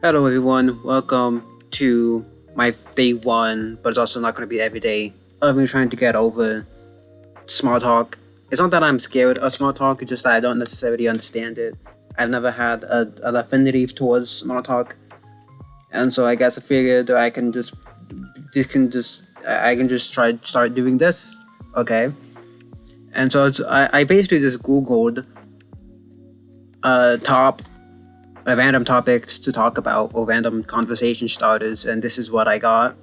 Hello everyone, welcome to my day one, but it's also not going to be every day of me trying to get over small talk. It's not that I'm scared of small talk, it's just that I don't necessarily understand it. I've never had an affinity towards small talk, and so I guess I figured I can just, I can just try start doing this, okay? And so I basically just googled top random topics to talk about or random conversation starters, and this is what I got.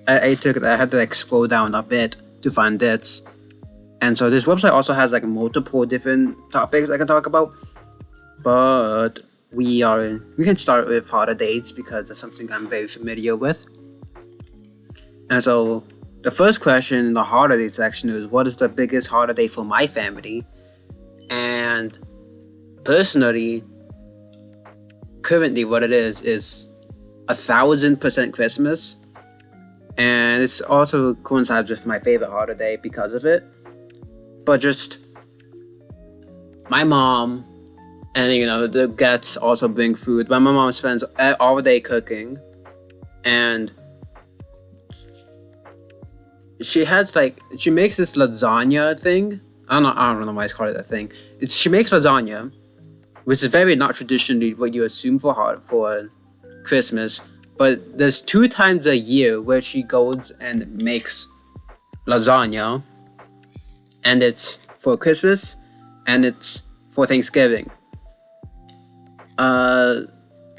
I had to scroll down a bit to find this, and so this website also has multiple different topics I can talk about, but we can start with holidays because that's something I'm very familiar with. And so the first question in the holiday section is, what is the biggest holiday for my family? And personally, currently what it is 1,000% Christmas, and it's also coincides with my favorite holiday because of it. But just my mom and the guests also bring food. My mom spends all day cooking, and she makes this lasagna thing. I don't know why it's called that thing. She makes lasagna, which is very not traditionally what you assume for Christmas. But there's 2 times a year where she goes and makes lasagna, and it's for Christmas and it's for Thanksgiving.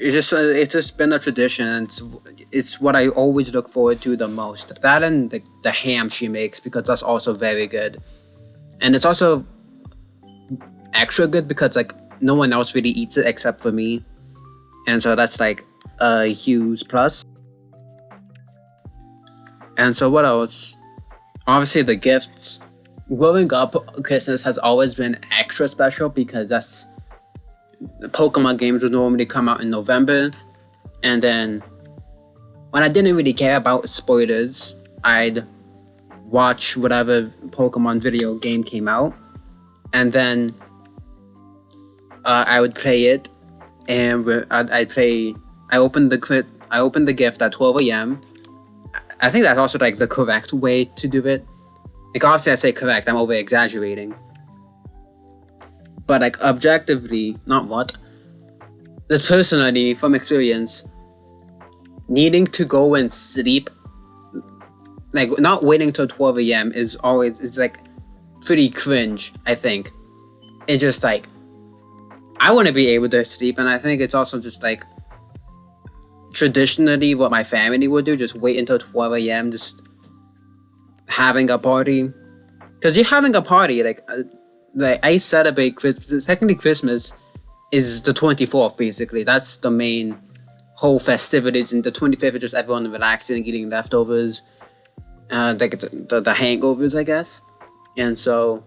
It's just been a tradition. It's what I always look forward to the most. That and the ham she makes, because that's also very good, and it's also extra good because no one else really eats it except for me, and so that's a huge plus. And so what else? Obviously the gifts. Growing up, Christmas has always been extra special because the Pokemon games would normally come out in November, and then when I didn't really care about spoilers, I'd watch whatever Pokemon video game came out, and then I would play it, and I'd play. I opened the gift at 12 a.m. I think that's also the correct way to do it. Obviously I say correct, I'm over exaggerating. But objectively, not what. Just personally, from experience, needing to go and sleep, not waiting till 12 a.m. is pretty cringe, I think. It's just I want to be able to sleep, and I think it's also just traditionally what my family would do, just wait until 12 a.m. just having a party. Because you're having a party, I celebrate Christmas. Technically Christmas is the 24th, basically. That's the main whole festivities, and the 25th is just everyone relaxing and eating leftovers. The hangovers, I guess. And so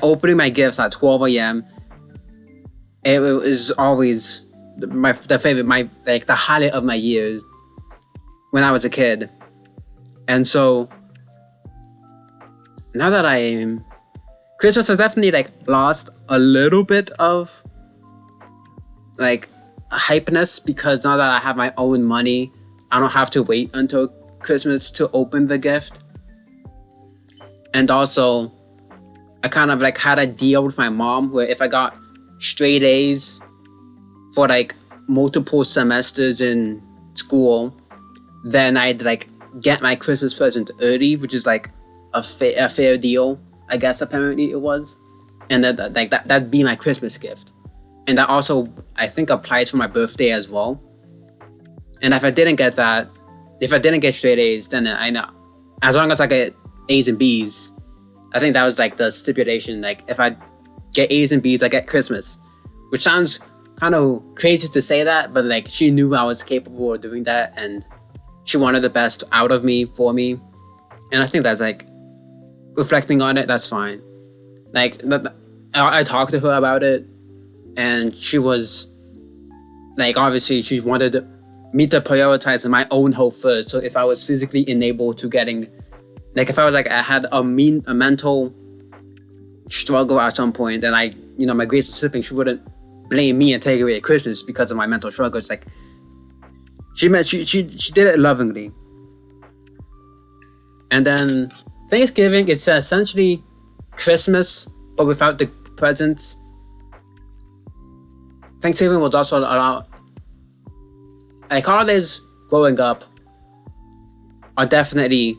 opening my gifts at 12 a.m. it was always the favorite, the highlight of my years when I was a kid. And so now that Christmas has definitely lost a little bit of hypeness, because now that I have my own money, I don't have to wait until Christmas to open the gift. And also, I kind of had a deal with my mom where if I got straight A's for multiple semesters in school, then I'd get my Christmas present early, which is a fair deal, I guess. Apparently it was, and that'd be my Christmas gift, and that also I think applies for my birthday as well. And if I didn't get straight A's, then I know, as long as I get A's and B's, I think that was the stipulation. If I get A's and B's, I get Christmas, which sounds kind of crazy to say that, but she knew I was capable of doing that, and she wanted the best out of me for me, and I think that's reflecting on it, that's fine. I talked to her about it, and she was obviously she wanted me to prioritize my own health first. So if I was physically enabled to getting, if I was I had a mental struggle at some point, then I my grades were slipping, she wouldn't blame me and take away Christmas because of my mental struggles. Like, she did it lovingly. And then Thanksgiving, it's essentially Christmas, but without the presents. Thanksgiving was also about, like, holidays growing up are definitely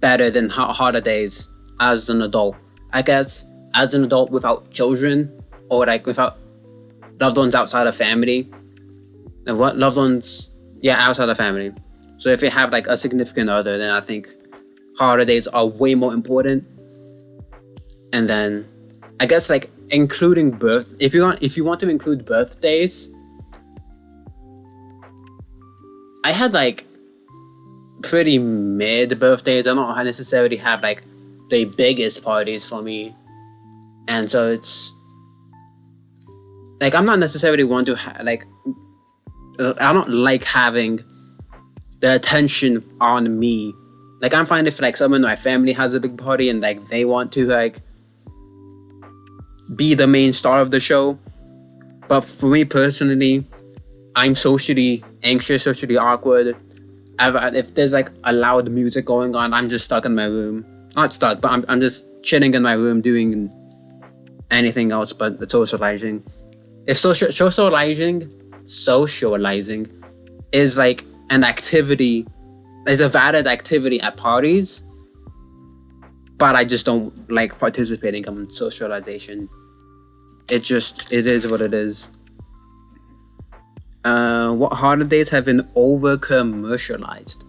better than holidays as an adult. I guess as an adult without children, or like without loved ones outside of family. And what loved ones, outside of family. So if you have like a significant other, then I think holidays are way more important. And then I guess like including if you want to include birthdays, I had like pretty mid birthdays. I don't necessarily have like the biggest parties for me, and so it's like I'm not necessarily one to I don't like having the attention on me. Like, I'm fine if like someone in my family has a big party and like they want to like be the main star of the show, but for me personally, I'm socially anxious, socially awkward. If there's like a loud music going on, I'm just stuck in my room. Not stuck, but I'm just chilling in my room doing anything else but socializing. If socializing is like an activity, is a valid activity at parties, but I just don't like participating in socialization. It is what it is. What holidays have been over commercialized?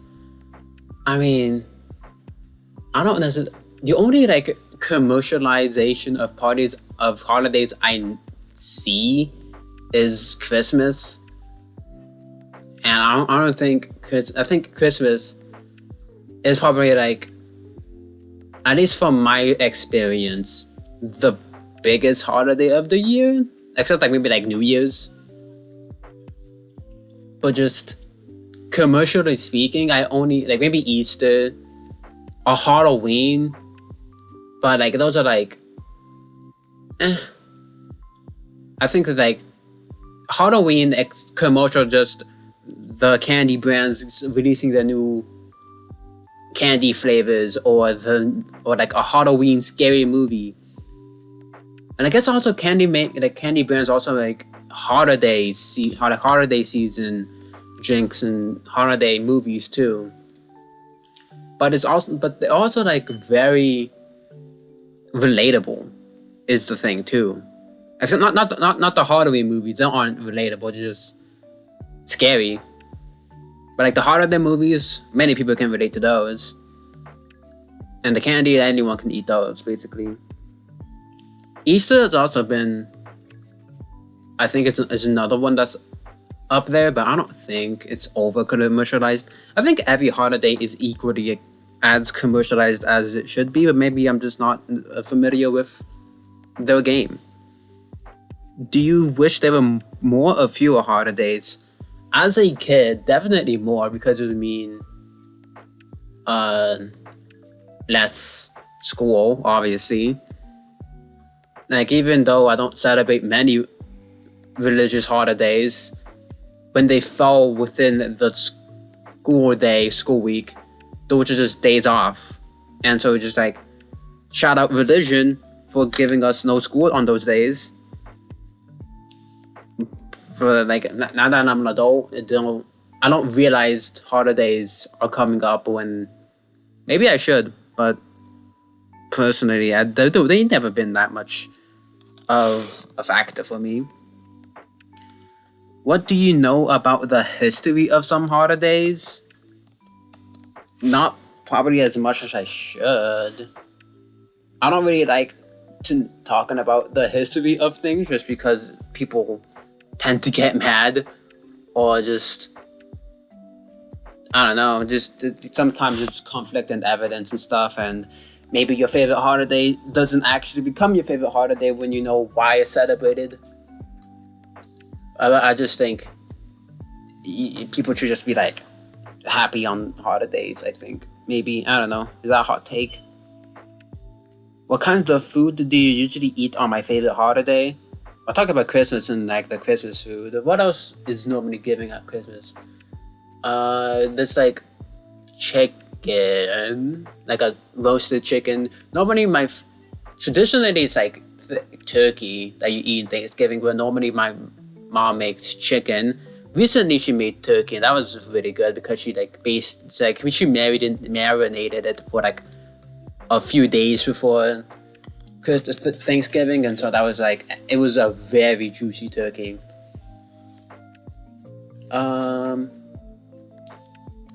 I mean, I don't necessarily. The only like commercialization of holidays I see is Christmas, and I don't think I think Christmas is probably like, at least from my experience, the biggest holiday of the year, except like maybe like New Year's. But just commercially speaking, I only like maybe Easter or Halloween, but like those are like, I think that like Halloween commercial, just the candy brands releasing their new candy flavors, or like a Halloween scary movie. And I guess also candy brands also like holiday season drinks and holiday movies too. But they're also like very relatable is the thing too. Except not the Halloween movies, they aren't relatable, they're just scary. But like the holiday movies, many people can relate to those. And the candy, anyone can eat those basically. Easter has also been, I think it's another one that's up there, but I don't think it's over commercialized. I think every holiday is equally as commercialized as it should be, but maybe I'm just not familiar with the game. Do you wish there were more or fewer holidays? As a kid, definitely more, because it would mean less school, obviously. Like, even though I don't celebrate many religious holidays, when they fell within the school week, those are just days off. And so just like, shout out religion for giving us no school on those days. For like, now that I'm an adult, I don't realize holidays are coming up when maybe I should, but personally, they've never been that much of a factor for me. What do you know about the history of some holidays? Not probably as much as I should. I don't really like talking about the history of things, just because people tend to get mad, or just, I don't know, just sometimes it's conflict and evidence and stuff, and maybe your favorite holiday doesn't actually become your favorite holiday when you know why it's celebrated. I just think people should just be like happy on holidays, I think. Maybe, I don't know. Is that a hot take? What kinds of food do you usually eat on my favorite holiday? I'll talk about Christmas and like the Christmas food. What else is normally giving at Christmas? There's like chicken, like a roasted chicken. Normally, traditionally it's like turkey that you eat in Thanksgiving, but normally my mom makes chicken. Recently, she made turkey, and that was really good because she she marinated it for like a few days before Thanksgiving, and so that was like it was a very juicy turkey.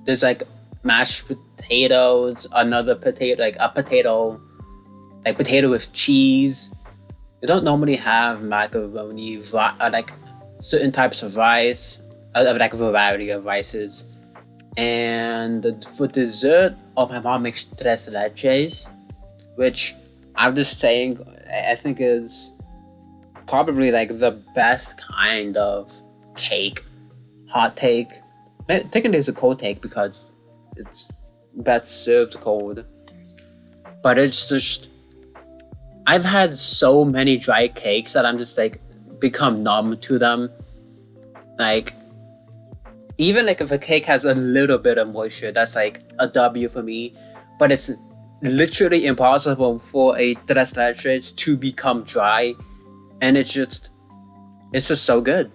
There's like mashed potatoes, another potato, like a potato, like potato with cheese. We don't normally have macaroni, like certain types of rice, like a variety of rices. And for dessert, my mom makes tres leches, which I'm just saying, I think is probably like the best kind of cake, hot cake. Technically, it's a cold cake because it's best served cold. But it's just, I've had so many dry cakes that I'm just like become numb to them. Like, even like if a cake has a little bit of moisture, that's like a W for me. But it's literally impossible for a tres leches to become dry, and it's just so good.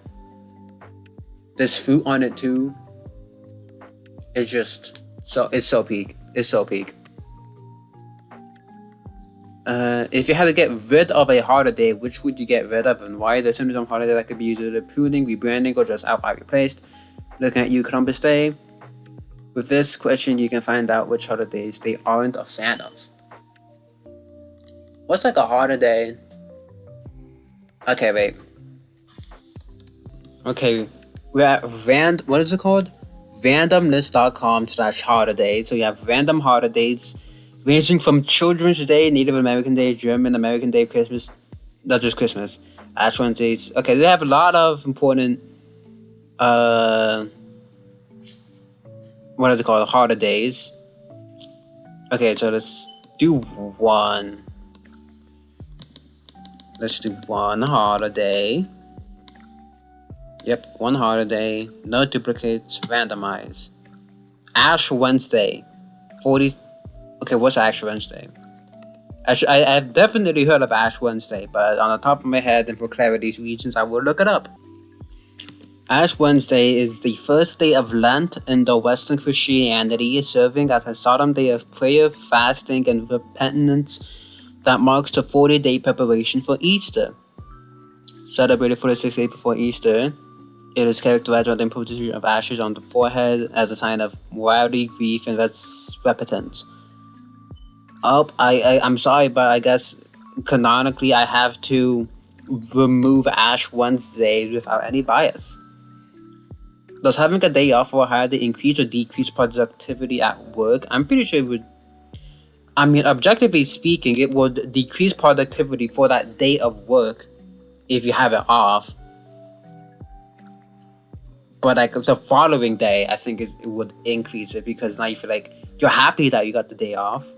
There's fruit on it too. It's just it's so peak. It's so peak. If you had to get rid of a holiday, which would you get rid of and why? There's some holiday that could be used as pruning, rebranding, or just outright replaced. Looking at you, Columbus Day. With this question, you can find out which holidays they aren't a fan of. What's like a holiday? Okay, wait. Okay, we're at what is it called? Randomness.com/holidays. So you have random holidays ranging from Children's Day, Native American Day, German American Day, Christmas, not just Christmas, Ash Wednesdays. Okay, they have a lot of important what is it called? Holidays. Okay, so let's do one. Let's do one holiday. Yep, one holiday. No duplicates. Randomize. Ash Wednesday. 40. Okay, what's Ash Wednesday? I've definitely heard of Ash Wednesday, but on the top of my head and for clarity's reasons, I will look it up. Ash Wednesday is the first day of Lent in the Western Christianity, serving as a solemn day of prayer, fasting, and repentance that marks the 40-day preparation for Easter. Celebrated 46 days before Easter, it is characterized by the imposition of ashes on the forehead as a sign of morality, grief, and repentance. I'm sorry, but I guess canonically I have to remove Ash Wednesday without any bias. Does having a day off or holiday increase or decrease productivity at work? I'm pretty sure it would. I mean, objectively speaking, it would decrease productivity for that day of work if you have it off. But like the following day, I think it would increase it because now you feel like you're happy that you got the day off.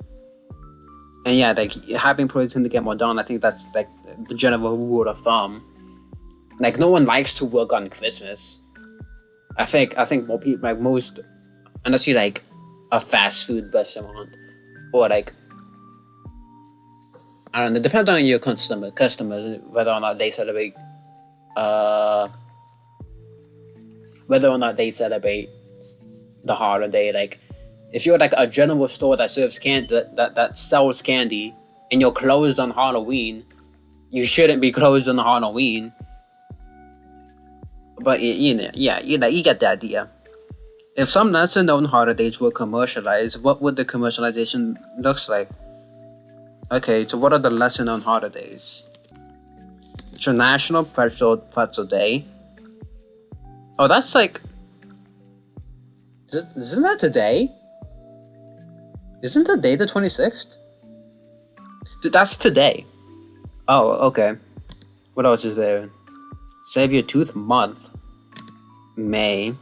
And yeah, like having productivity to get more done, I think that's like the general rule of thumb. Like no one likes to work on Christmas. I think more people, like most, unless you like a fast food restaurant or like, I don't know, it depends on your customers, whether or not they celebrate the holiday. Like if you're like a general store that serves that sells candy and you're closed on Halloween, you shouldn't be closed on Halloween. But you get the idea. If some lesser known holidays were commercialized, what would the commercialization looks like? Okay, so what are the lesser known holidays? International Pretzel Day. Oh, that's like... Isn't that today? Isn't today the 26th? That's today. Oh, okay. What else is there? Save Your Tooth Month. May.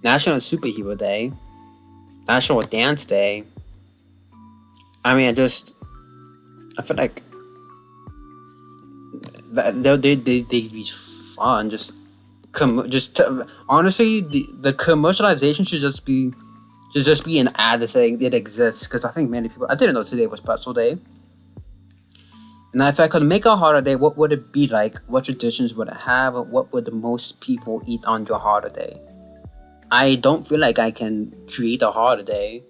National Superhero Day. National Dance Day. I mean, I feel like they'd be fun. Honestly, the commercialization should just be an ad saying it exists, because I think many people, I didn't know today was pretzel day. And if I could make a holiday, what would it be like? What traditions would it have? What would the most people eat on your holiday? I don't feel like I can create a holiday.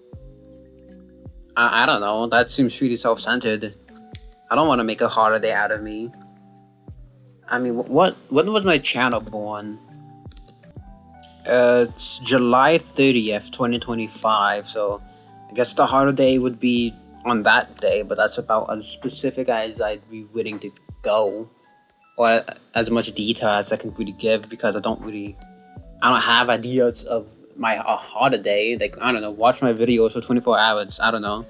I don't know. That seems really self-centered. I don't want to make a holiday out of me. I mean, when was my channel born? It's July 30th, 2025. So I guess the holiday would be on that day, but that's about as specific as I'd be willing to go, or as much detail as I can really give, because I don't have ideas of a holiday. Like, I don't know, watch my videos for 24 hours. I don't know.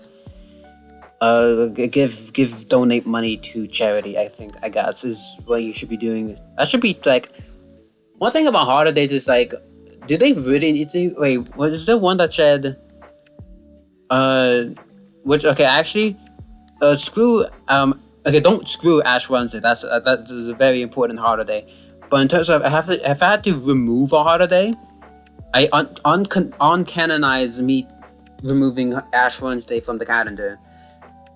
Donate money to charity, I guess is what you should be doing. That should be like, one thing about holidays is like, do they really need to, wait, was there one that said, don't screw Ash Wednesday. That is a very important holiday. But in terms of, if I had to remove a holiday, I uncanonize me removing Ash Wednesday from the calendar.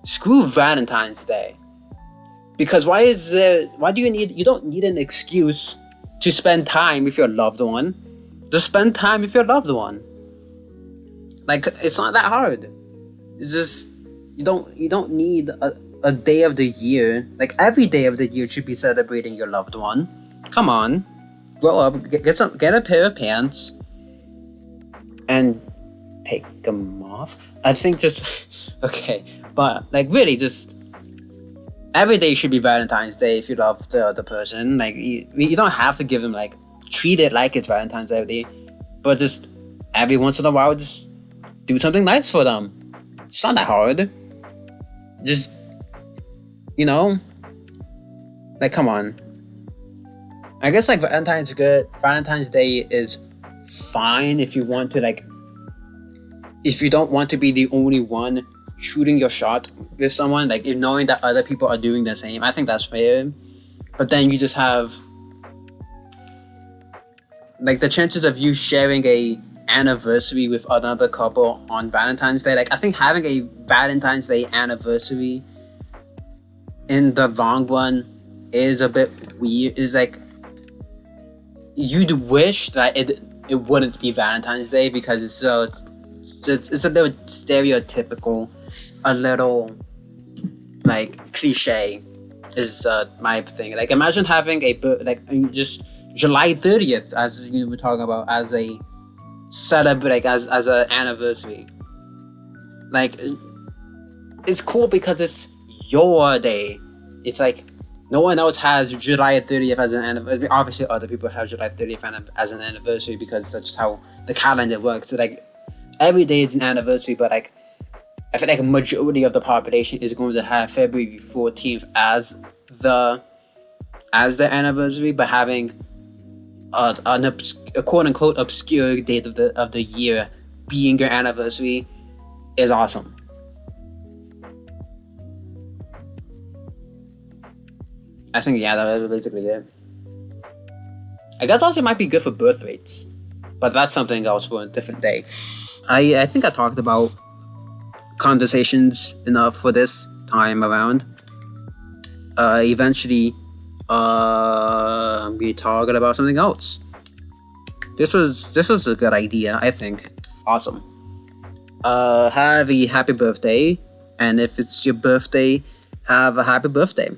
Screw Valentine's Day, because you don't need an excuse to spend time with your loved one. Just spend time with your loved one. Like, it's not that hard. It's just, you don't need a day of the year. Like, every day of the year should be celebrating your loved one. Come on, grow up, get a pair of pants, and take them off. I think okay, but like, really, just every day should be Valentine's Day if you love the other person. Like, you don't have to give them, like, treat it like it's Valentine's Day, but just every once in a while, just do something nice for them. It's not that hard. Just, like, come on. I guess, like, Valentine's good. Valentine's Day is fine if you want to, like, if you don't want to be the only one shooting your shot with someone, like, knowing that other people are doing the same. I think that's fair. But then you just have, like, the chances of you sharing a anniversary with another couple on Valentine's Day. Like, I think having a Valentine's Day anniversary in the long run is a bit weird. It's like, you'd wish that it wouldn't be Valentine's Day, because it's a little stereotypical, a little, like, cliche is my thing. Like, imagine having just July 30th, as you were talking about, as a as an anniversary. Like, it's cool because it's your day. It's like, no one else has July 30th as an anniversary. Obviously, other people have July 30th as an anniversary, because that's how the calendar works. So, like, every day is an anniversary, but, like, I feel like a majority of the population is going to have February 14th as the anniversary, but having a quote unquote obscure date of the year being your anniversary is awesome. I think, yeah, that's basically it. I guess also might be good for birth rates, but that's something else for a different day. I think I talked about conversations enough for this time around. Eventually, I'm be talking about something else. This was a good idea, I think. Awesome. Have a happy birthday, and if it's your birthday, have a happy birthday.